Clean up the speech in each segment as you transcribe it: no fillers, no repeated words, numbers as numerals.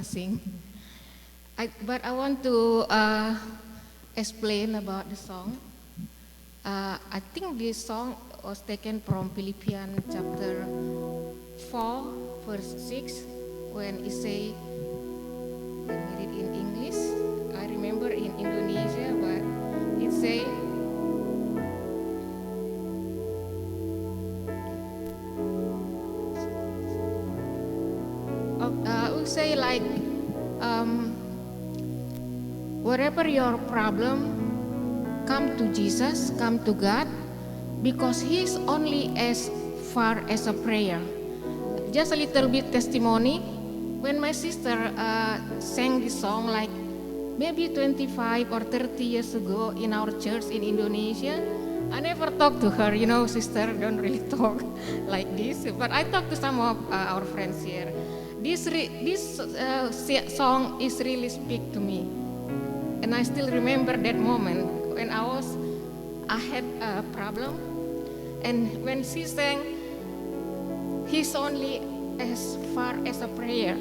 gonna sing. But I want to explain about the song. I think this song was taken from Philippians chapter 4, verse 6, when it say, let me read in English. I remember in Indonesia, but it say, we say like, whatever your problem, come to Jesus, come to God, because He's only as far as a prayer. Just a little bit testimony. When my sister sang this song like maybe 25 or 30 years ago in our church in Indonesia, I never talked to her, sister don't really talk like this, but I talked to some of our friends here. This song is really speak to me. And I still remember that moment when I had a problem, and when she sang, He's only as far as a prayer.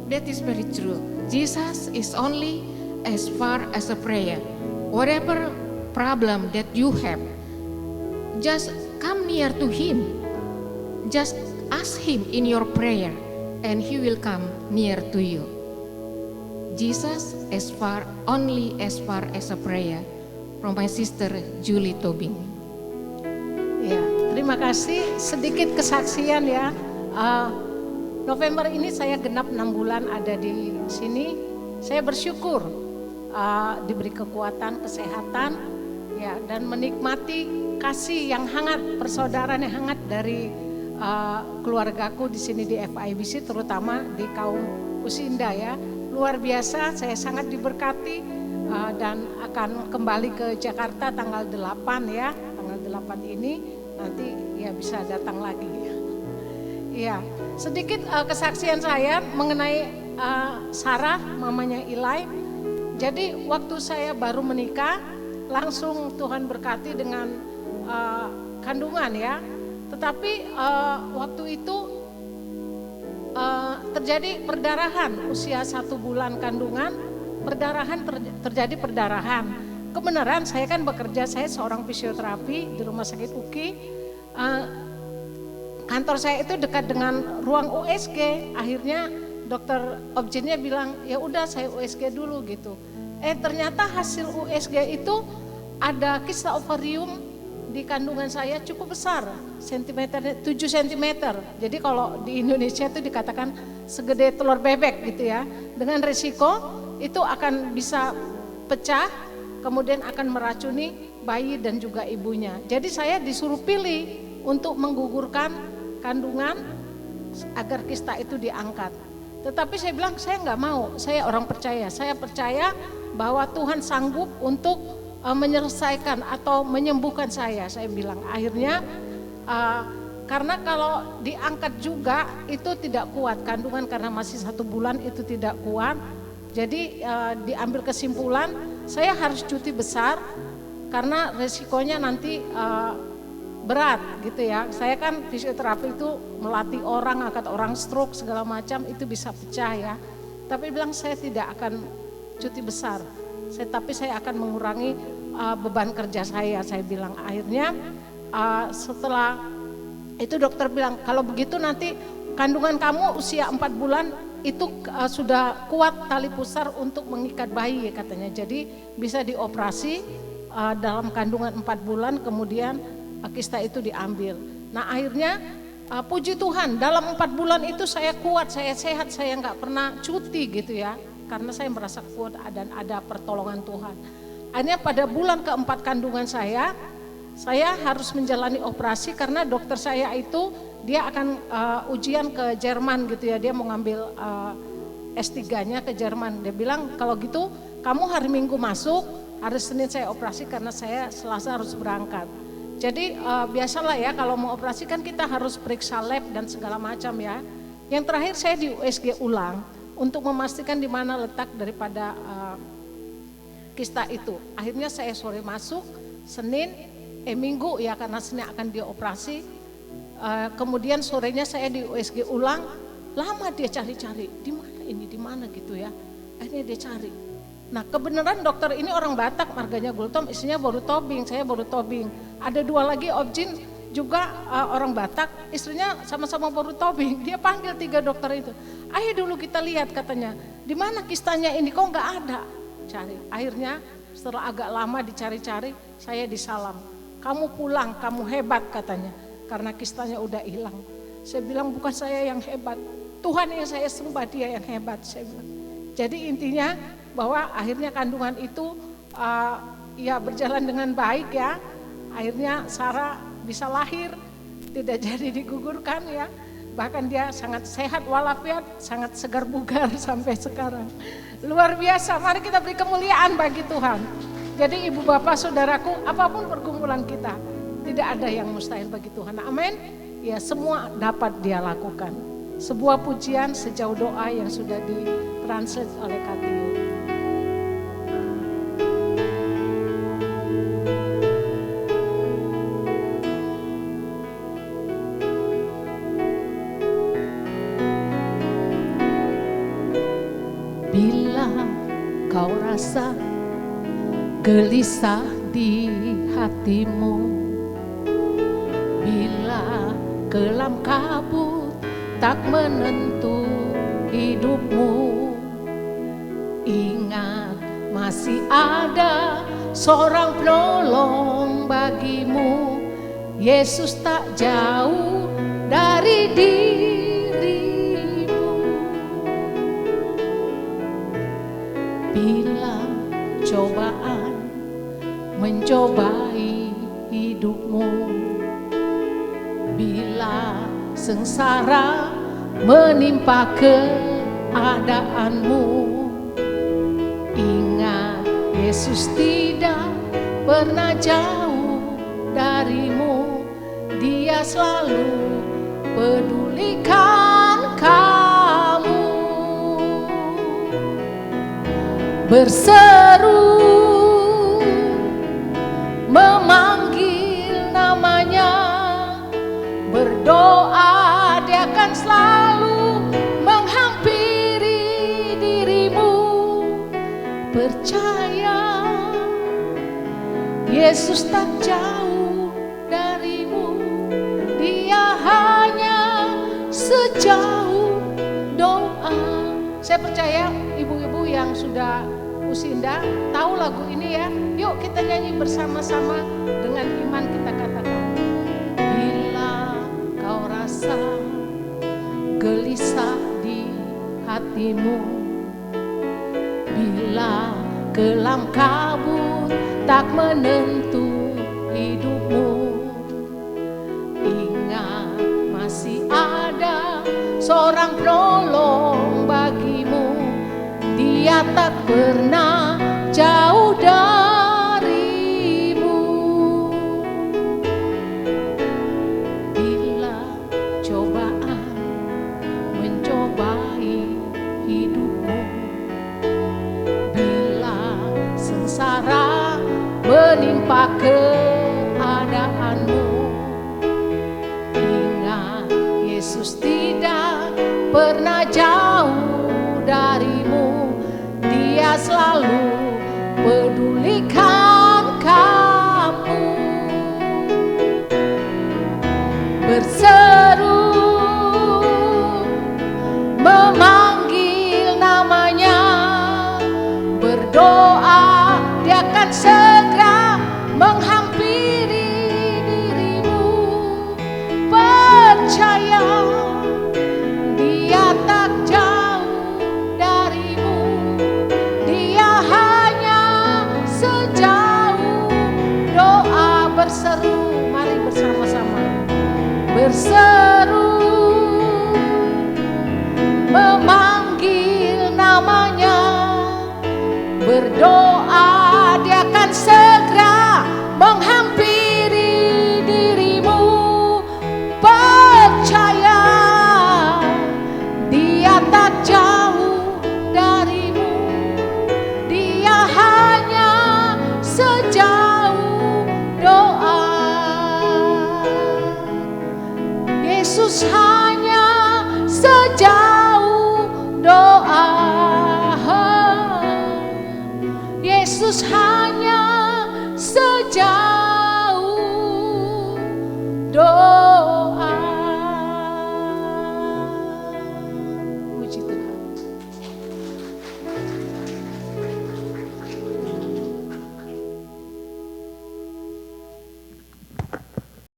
That is very true. Jesus is only as far as a prayer. Whatever problem that you have, just come near to Him. Just ask Him in your prayer, and He will come near to you. Jesus only as far as a prayer. From my sister Julie Tobing. Ya, terima kasih. Sedikit kesaksian ya. November ini saya genap 6 bulan ada di sini. Saya bersyukur diberi kekuatan, kesehatan, ya, dan menikmati kasih yang hangat, persaudaraan yang hangat dari keluargaku di sini di FIBC, terutama di kaum Usinda ya. Luar biasa, saya sangat diberkati dan akan kembali ke Jakarta tanggal 8 ya. Tanggal 8 ini nanti ya bisa datang lagi ya. Iya, sedikit kesaksian saya mengenai Sarah, mamanya Ilai. Jadi waktu saya baru menikah, langsung Tuhan berkati dengan kandungan ya. Tetapi waktu itu terjadi perdarahan, usia 1 bulan kandungan, terjadi perdarahan. Kebenaran saya kan bekerja, saya seorang fisioterapi di Rumah Sakit UKI. Kantor saya itu dekat dengan ruang USG. Akhirnya dokter objinnya bilang, ya udah saya USG dulu gitu. Ternyata hasil USG itu ada kista ovarium di kandungan saya cukup besar, 7 cm. Jadi kalau di Indonesia itu dikatakan segede telur bebek gitu ya. Dengan resiko itu akan bisa pecah, kemudian akan meracuni bayi dan juga ibunya. Jadi saya disuruh pilih untuk menggugurkan kandungan agar kista itu diangkat. Tetapi saya bilang saya nggak mau, saya orang percaya. Saya percaya bahwa Tuhan sanggup untuk menyelesaikan atau menyembuhkan saya bilang. Akhirnya karena kalau diangkat juga itu tidak kuat, kandungan karena masih 1 bulan itu tidak kuat. Jadi diambil kesimpulan saya harus cuti besar karena resikonya nanti berat gitu ya. Saya kan fisioterapi itu melatih orang, angkat orang stroke segala macam itu bisa pecah ya. Tapi bilang saya tidak akan cuti besar. Tapi saya akan mengurangi beban kerja saya bilang. Akhirnya setelah itu dokter bilang kalau begitu nanti kandungan kamu usia 4 bulan itu sudah kuat tali pusar untuk mengikat bayi katanya. Jadi bisa dioperasi dalam kandungan 4 bulan kemudian kista itu diambil. Nah akhirnya puji Tuhan dalam 4 bulan itu saya kuat, saya sehat, saya nggak pernah cuti gitu ya. Karena saya merasa kuat dan ada pertolongan Tuhan. Akhirnya pada bulan keempat kandungan saya harus menjalani operasi karena dokter saya itu dia akan ujian ke Jerman gitu ya. Dia mau ngambil S3-nya ke Jerman. Dia bilang kalau gitu kamu hari Minggu masuk, hari Senin saya operasi karena saya Selasa harus berangkat. Jadi biasalah ya kalau mau operasi kan kita harus periksa lab dan segala macam ya. Yang terakhir saya di USG ulang untuk memastikan di mana letak daripada kista itu. Akhirnya saya sore masuk, Minggu ya karena Senin akan dioperasi. Kemudian sorenya saya di USG ulang, lama dia cari-cari, di mana ini, di mana gitu ya. Akhirnya dia cari. Nah kebenaran dokter ini orang Batak, marganya Gultom, istrinya baru tobing, saya baru tobing. Ada 2 lagi objin juga orang Batak, istrinya sama-sama baru tobing. Dia panggil 3 dokter itu. Ayo dulu kita lihat katanya, di mana kistanya ini kok nggak ada. Cari. Akhirnya setelah agak lama dicari-cari, saya disalam. Kamu pulang, kamu hebat katanya, karena kistanya udah hilang. Saya bilang bukan saya yang hebat, Tuhan yang saya sembah, dia yang hebat, saya bilang. Jadi intinya bahwa akhirnya kandungan itu ya berjalan dengan baik ya. Akhirnya Sarah bisa lahir, tidak jadi digugurkan ya. Bahkan dia sangat sehat walafiat, sangat segar bugar sampai sekarang. Luar biasa, mari kita beri kemuliaan bagi Tuhan. Jadi ibu bapak saudaraku, apapun pergumulan kita, tidak ada yang mustahil bagi Tuhan. Amin. Ya semua dapat dia lakukan. Sebuah pujian sejauh doa yang sudah ditranslate oleh Katiu. Bila kau rasa gelisah di hatimu, bila kelam kabut tak menentu hidupmu, ingat masih ada seorang penolong bagimu. Yesus tak jauh dari dirimu. Bila cobaan mencobai hidupmu, bila sengsara menimpa keadaanmu, ingat Yesus tidak pernah jauh darimu. Dia selalu pedulikan kamu. Berseru memanggil namanya, berdoa dia akan selalu menghampiri dirimu. Percaya Yesus tak jauh darimu, dia hanya sejauh doa. Saya percaya ibu-ibu yang sudah usinda tahu lagu ini ya. Yuk kita nyanyi bersama-sama, dengan iman kita katakan. Bila kau rasa gelisah di hatimu, bila kelam kabut tak menentu hidupmu, ingat masih ada seorang penolong bagimu. Dia tak pernah jauh darimu. Bila cobaan mencobai hidupmu, bila sengsara menimpa keadaanmu, ingat Yesus tidak pernah jauh darimu. Dia selalu pedulikan kamu. Berseru memanggil namanya, berdoa dia akan segera menghampiri dirimu. Percaya dia tak jauh darimu, dia hanya sejauh doa. Berseru, mari bersama-sama berseru memanggil namanya, berdoa dia akan segera